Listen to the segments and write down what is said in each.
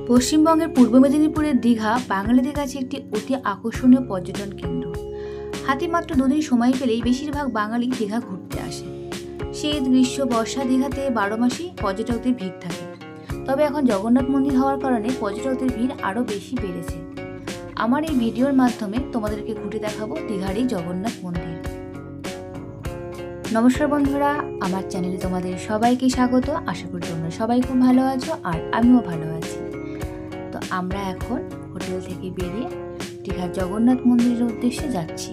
পশ্চিমবঙ্গের পূর্ব মেদিনীপুরের দীঘা বাঙালিদের কাছে একটি অতি আকর্ষণীয় পর্যটন কেন্দ্র। হাতে মাত্র 2 দিন সময় পেলেই বেশিরভাগ বাঙালি দীঘা ঘুরতে আসে। শীত, গ্রীষ্ম, বর্ষা দীঘাতে 12 মাসই পর্যটকদের ভিড় থাকে। তবে এখন জগন্নাথ মন্দির হওয়ার কারণে পর্যটকদের ভিড় আরও বেশি বেড়েছে। আমার এই ভিডিওর মাধ্যমে তোমাদেরকে ঘুরে দেখাবো দীঘার এই জগন্নাথ মন্দির। নমস্কার বন্ধুরা, আমার চ্যানেলে তোমাদের সবাইকে স্বাগত। আশা করি তোমরা সবাই খুব ভালো আছো আর আমিও ভালো আছি। তো আমরা এখন হোটেল থেকে বেরিয়ে দীঘার জগন্নাথ মন্দিরের উদ্দেশ্যে যাচ্ছি।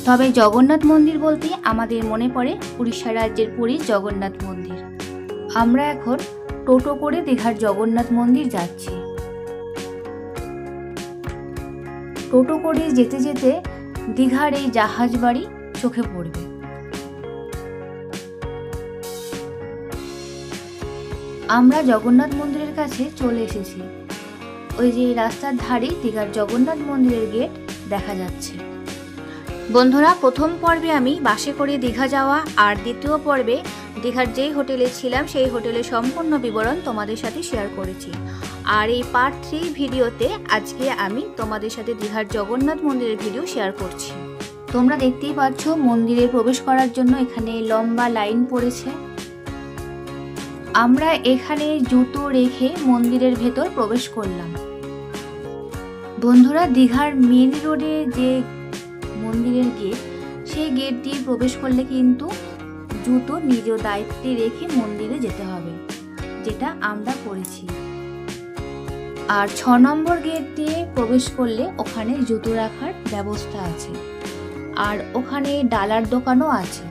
তবে জগন্নাথ মন্দির বলতেই আমাদের মনে পড়ে উড়িষ্যা রাজ্যের পুরীর জগন্নাথ মন্দির। আমরা এখন টোটো করে দীঘার জগন্নাথ মন্দির যাচ্ছি। টোটো করে যেতে যেতে দীঘার এই জাহাজ বাড়ি চোখে পড়বে। আমরা জগন্নাথ মন্দিরের কাছে চলে এসেছি। ওই যে রাস্তার ধারেই দীঘার জগন্নাথ মন্দিরের গেট দেখা যাচ্ছে। বন্ধুরা, প্রথম পর্বে আমি বাসে করে দীঘা যাওয়া আর দ্বিতীয় পর্বে দীঘার যেই হোটেলে ছিলাম সেই হোটেলের সম্পূর্ণ বিবরণ তোমাদের সাথে শেয়ার করেছি। আর এই পার্ট 3 ভিডিওতে আজকে আমি তোমাদের সাথে দীঘার জগন্নাথ মন্দিরের ভিডিও শেয়ার করছি। তোমরা দেখতেই পাচ্ছ মন্দিরে প্রবেশ করার জন্য এখানে লম্বা লাইন পড়েছে। আমরা এখানে জুতো রেখে মন্দিরের ভেতর প্রবেশ করলাম। বন্ধুরা, দীঘার মেন রোডে যে মন্দিরের গেট, সেই গেট দিয়ে প্রবেশ করলে কিন্তু জুতো নিজ দায়িত্বে রেখে মন্দিরে যেতে হবে, যেটা আমরা করেছি। আর 6 নম্বর গেট দিয়ে প্রবেশ করলে ওখানে জুতো রাখার ব্যবস্থা আছে। আর ওখানে ডালার দোকানও আছে।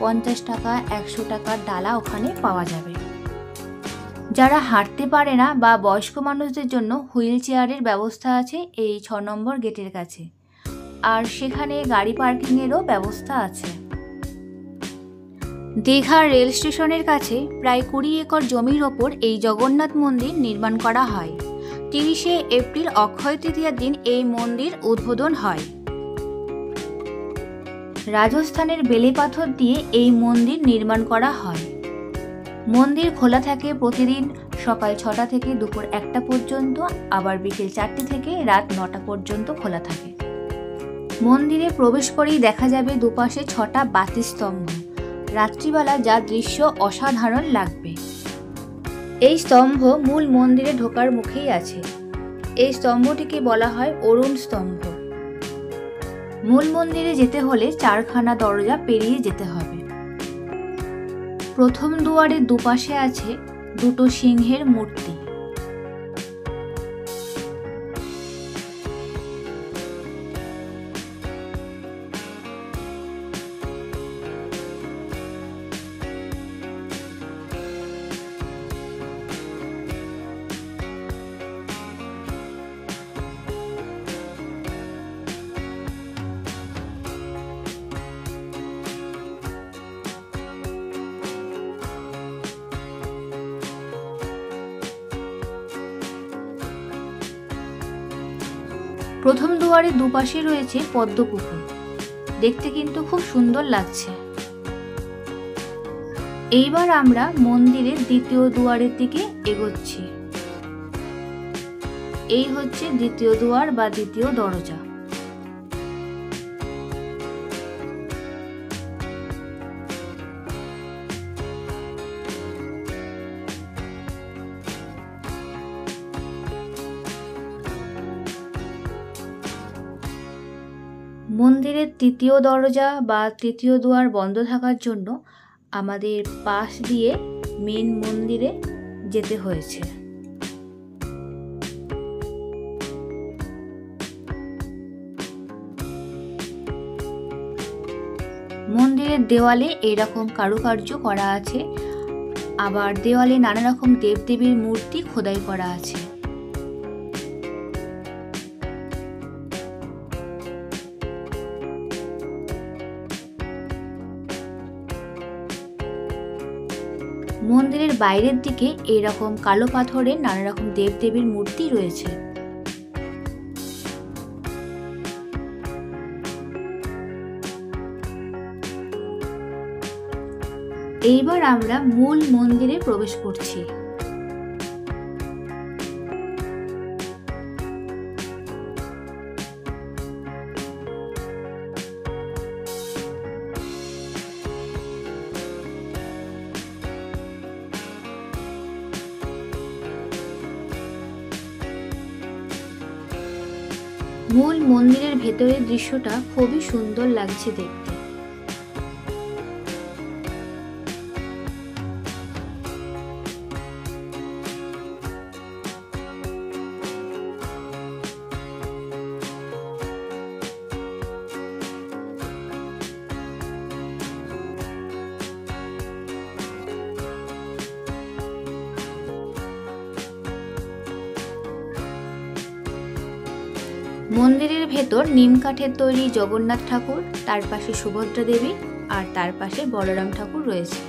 50 টাকা 100 টাকার ডালা ওখানে পাওয়া যাবে। যারা হাঁটতে পারে না বা বয়স্ক মানুষদের জন্য হুইল চেয়ারের ব্যবস্থা আছে এই 6 নম্বর গেটের কাছে। আর সেখানে গাড়ি পার্কিংয়েরও ব্যবস্থা আছে। দীঘা রেল স্টেশনের কাছে প্রায় 20 একর জমির ওপর এই জগন্নাথ মন্দির নির্মাণ করা হয়। 30শে এপ্রিল অক্ষয় তৃতীয়ার দিন এই মন্দির উদ্বোধন হয়। রাজস্থানের বেলে পাথর দিয়ে এই মন্দির নির্মাণ করা হয়। মন্দির খোলা থাকে প্রতিদিন সকাল 6টা থেকে দুপুর 1টা পর্যন্ত, আবার বিকেল 4টে থেকে রাত 9টা পর্যন্ত খোলা থাকে। মন্দিরে প্রবেশ করেই দেখা যাবে দুপাশে 6টা বাতি স্তম্ভ। রাত্রিবেলা যা দৃশ্য অসাধারণ লাগবে। এই স্তম্ভ মূল মন্দিরে ঢোকার মুখেই আছে। এই স্তম্ভটিকে বলা হয় অরুণ স্তম্ভ। মূল মন্দিরে যেতে হলে 4খানা দরজা পেরিয়ে যেতে হবে। প্রথম দুয়ারের দুপাশে আছে 2টো সিংহের মূর্তি। প্রথম দুয়ারের দুপাশে রয়েছে পদ্মপুকুর। দেখতে কিন্তু খুব সুন্দর লাগছে। এইবার আমরা মন্দিরের দ্বিতীয় দুয়ারের দিকে এগোচ্ছি। এই হচ্ছে দ্বিতীয় দুয়ার বা দ্বিতীয় দরজা। মন্দিরের তৃতীয় দরজা বা তৃতীয় দুয়ার বন্ধ থাকার জন্য আমাদের পাশ দিয়ে মেন মন্দিরে যেতে হয়েছে। মন্দিরের দেওয়ালে এরকম কারুকার্য করা আছে, আবার দেওয়ালে নানা রকম দেবদেবীর মূর্তি খোদাই করা আছে। মন্দিরের বাইরের দিকে এরকম কালো পাথরের নানা রকম দেবদেবীর মূর্তি রয়েছে। এইবার আমরা মূল মন্দিরে প্রবেশ করছি। মূল মন্দিরের ভেতরের দৃশ্যটা খুবই সুন্দর লাগছে দেখতে। মন্দিরের ভেতর নিম কাঠের তৈরি জগন্নাথ ঠাকুর, তার পাশে সুভদ্রা দেবী আর তার পাশে বলরাম ঠাকুর রয়েছে।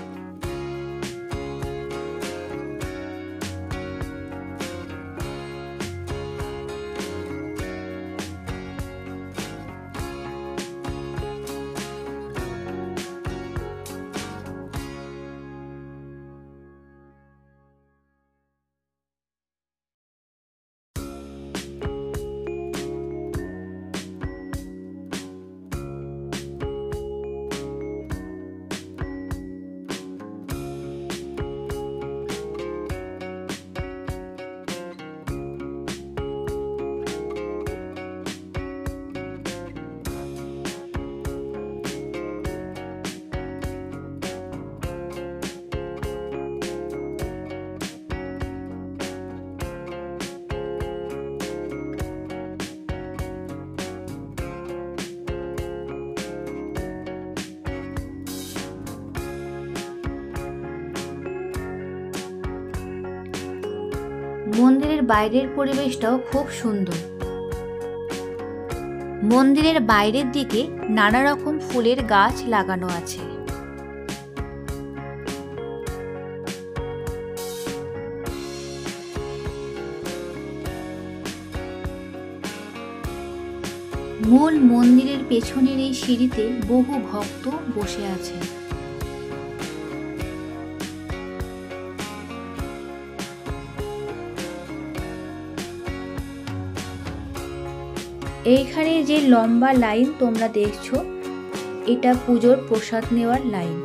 মন্দিরের বাইরের পরিবেশটাও খুব সুন্দর। মন্দিরের বাইরের দিকে নানা রকম ফুলের গাছ লাগানো আছে। মূল মন্দিরের পেছনের এই সিঁড়িতে বহু ভক্ত বসে আছেন। এইখানে যে লম্বা লাইন তোমরা দেখছো, এটা পুজোর প্রসাদ নেওয়ার লাইন।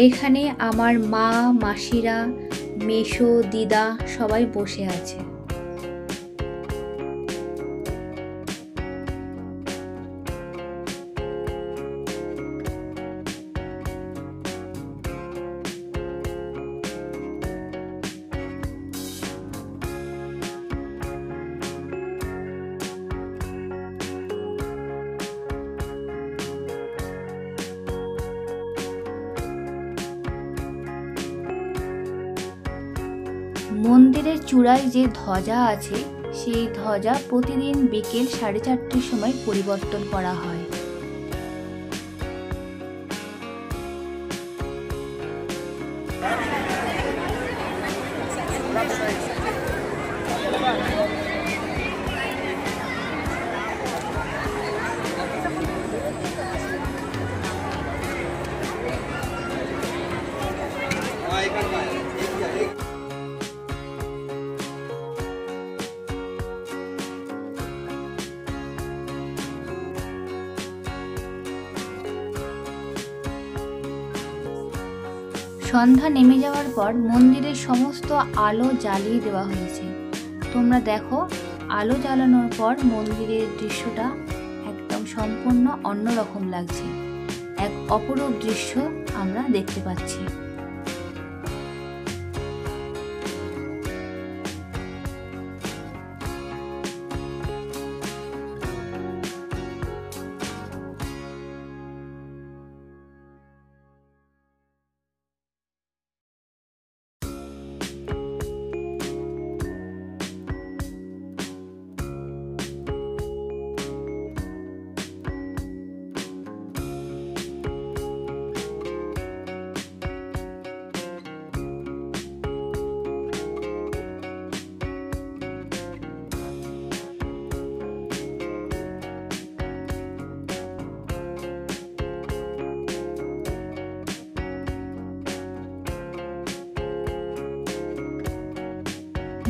এখানে আমার মা, মাসিরা, মেসো, দিদা সবাই বসে আছে। মন্দিরের চূড়ায় যে ধ্বজা আছে, সেই ধ্বজা প্রতিদিন বিকেল 4:30টার সময় পরিবর্তন করা হয়। সন্ধ্যা নেমে যাওয়ার পর মন্দিরের সমস্ত আলো জ্বালিয়ে দেওয়া হয়েছে। তোমরা দেখো, আলো জ্বালানোর পর মন্দিরের দৃশ্যটা একদম সম্পূর্ণ অন্যরকম লাগছে। এক অপরূপ দৃশ্য আমরা দেখতে পাচ্ছি।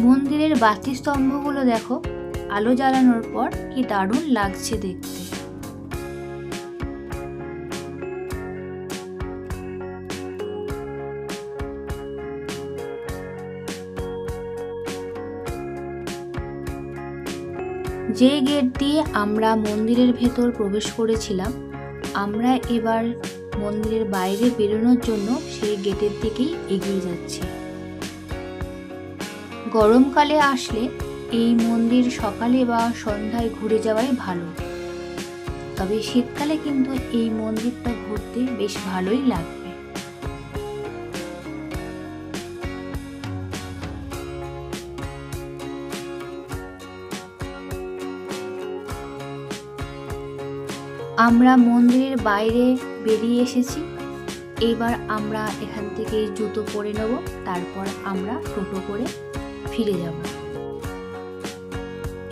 মন্দিরের বাতি স্তম্ভগুলো দেখো, আলো জ্বালানোর পর কি দারুণ লাগছে দেখতে। যে গেট দিয়ে আমরা মন্দিরের ভেতর প্রবেশ করেছিলাম, আমরা এবার মন্দিরের বাইরে বেরোনোর জন্য সেই গেটের দিকেই এগিয়ে যাচ্ছি। গরমকালে আসলে এই মন্দির সকালে বা সন্ধ্যায় ঘুরে যাওয়াই ভালো, তবে শীতকালে কিন্তু এই মন্দিরটা ঘুরতে বেশ ভালোই লাগবে। আমরা মন্দিরের বাইরে বেরিয়ে এসেছি। এবার আমরা এখান থেকে জুতো পরে নেব, তারপর আমরা টোটো করে ফিরে যাব।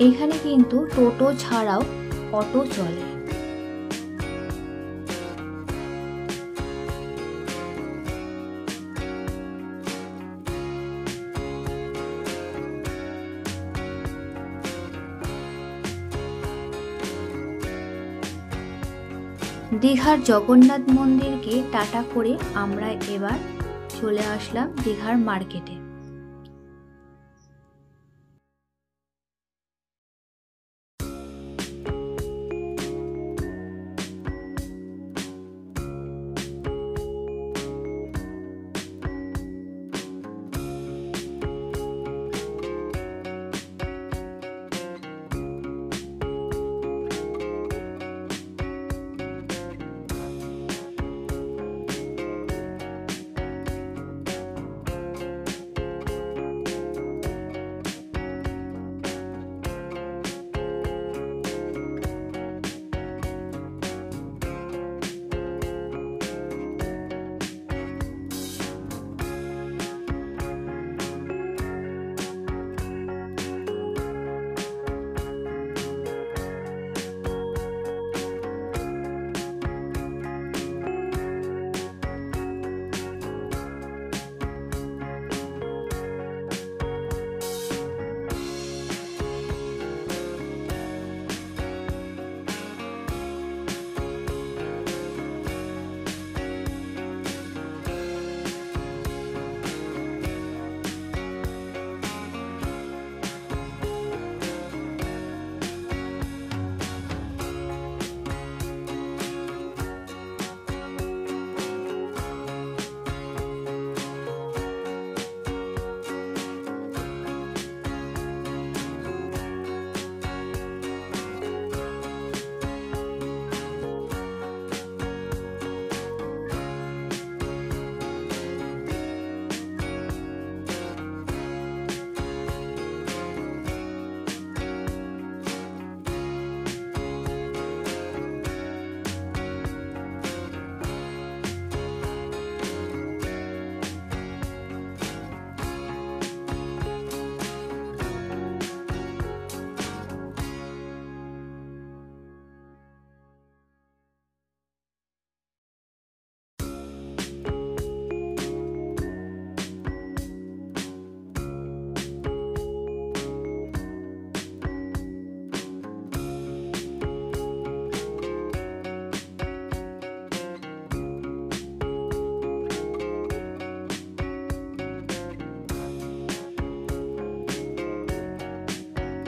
এখানে কিন্তু টোটো ছাড়াও অটো চলে। দীঘার জগন্নাথ মন্দিরকে টাটা করে আমরা এবার চলে আসলাম দীঘার মার্কেটে।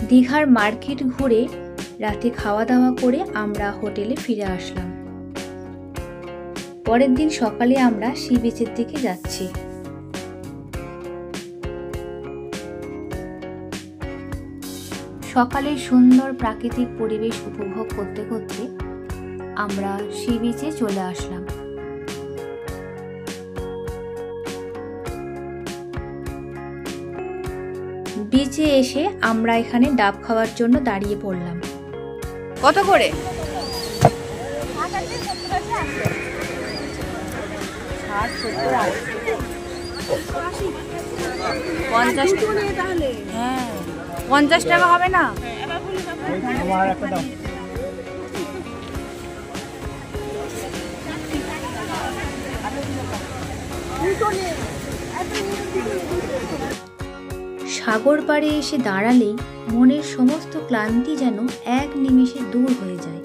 দীঘার মার্কেট ঘুরে রাতে খাওয়া দাওয়া করে আমরা হোটেলে ফিরে আসলাম। পরের দিন সকালে আমরা সি বিচের দিকে যাচ্ছি। সকালের সুন্দর প্রাকৃতিক পরিবেশ উপভোগ করতে করতে আমরা সি বিচে চলে আসলাম। বিচে এসে আমরা এখানে ডাব খাওয়ার জন্য দাঁড়িয়ে পড়লাম। কত করে? 50 টাকা হবে না? সাগর পাড়ে এসে দাঁড়ালেই মনের সমস্ত ক্লান্তি যেন এক নিমেষে দূর হয়ে যায়।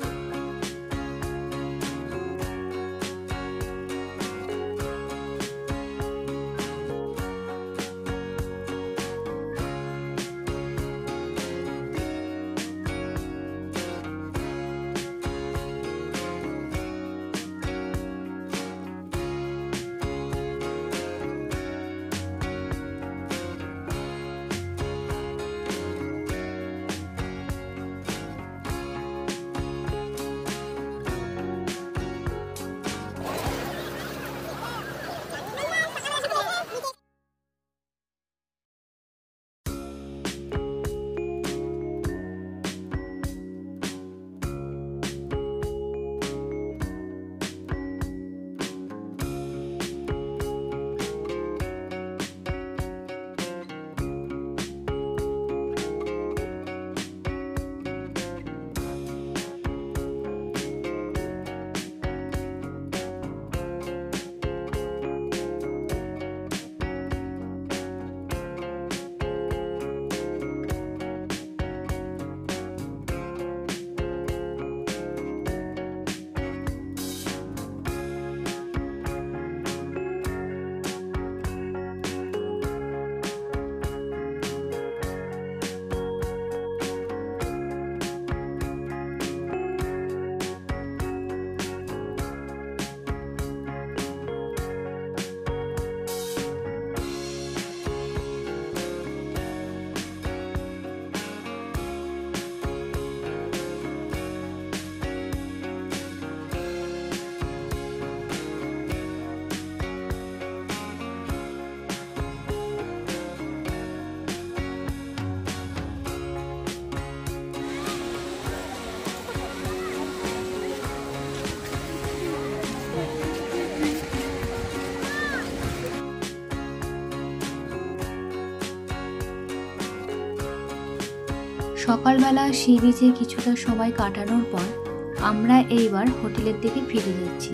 সকালবেলা সি বিচে কিছুটা সময় কাটানোর পর আমরা এইবার হোটেলের দিকে ফিরে যাচ্ছি।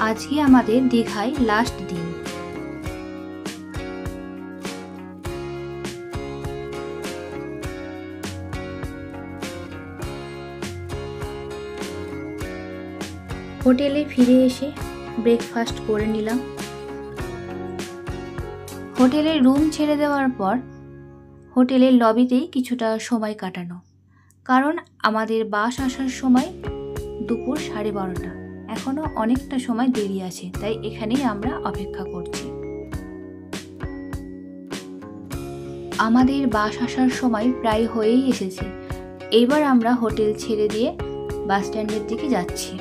আজকে আমাদের দীঘায় লাস্ট দিন। হোটেলে ফিরে এসে ব্রেকফাস্ট করে নিলাম। হোটেলের রুম ছেড়ে দেওয়ার পর হোটেলের লবিতেই কিছুটা সময় কাটানো, কারণ আমাদের বাস আসার সময় দুপুর 12:30। এখনও অনেকটা সময় দেরি আছে, তাই এখানেই আমরা অপেক্ষা করছি। আমাদের বাস আসার সময় প্রায় হয়েই এসেছে। এইবার আমরা হোটেল ছেড়ে দিয়ে বাস স্ট্যান্ডের দিকে যাচ্ছি।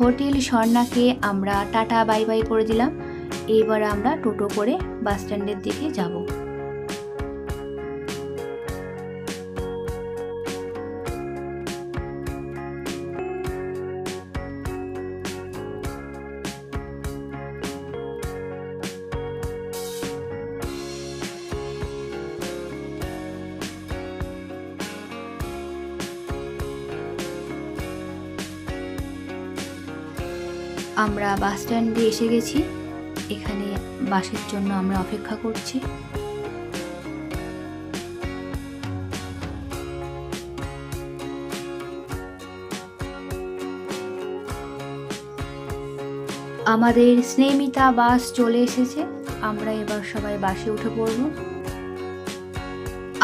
হোটেল স্বর্ণাকে আমরা টাটা বাই বাই করে দিলাম। এইবার আমরা টোটো করে বাস স্ট্যান্ডের দিকে যাব। আমরা বাস স্ট্যান্ডে এসে গেছি। এখানে বাসের জন্য আমরা অপেক্ষা করছি। আমাদের স্নেহমিতা বাস চলে এসেছে। আমরা এবার সবাই বাসে উঠে পড়ব।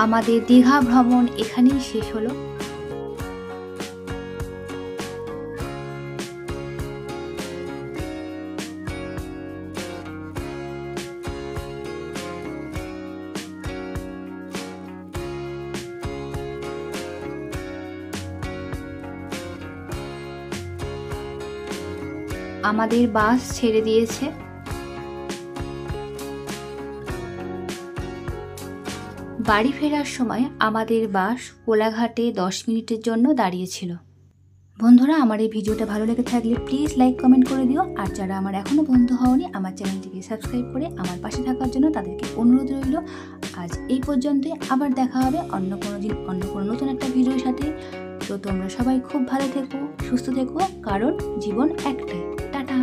আমাদের দীঘা ভ্রমণ এখানেই শেষ হলো। আমাদের বাস ছেড়ে দিয়েছে। বাড়ি ফেরার সময় আমাদের বাস কোলাঘাটে 10 মিনিটের জন্য দাঁড়িয়েছিল। বন্ধুরা, আমার এই ভিডিওটা ভালো লেগে থাকলে প্লিজ লাইক কমেন্ট করে দিও। আর যারা আমার এখনও বন্ধু হওনি, আমার চ্যানেলটিকে সাবস্ক্রাইব করে আমার পাশে থাকার জন্য তাদেরকে অনুরোধ রইল। আজ এই পর্যন্তই, আবার দেখা হবে অন্য কোনো দিন অন্য কোনো নতুন একটা ভিডিওর সাথে। তো তোমরা সবাই খুব ভালো থেকো, সুস্থ থেকো, কারণ জীবন একটাই। টাটা।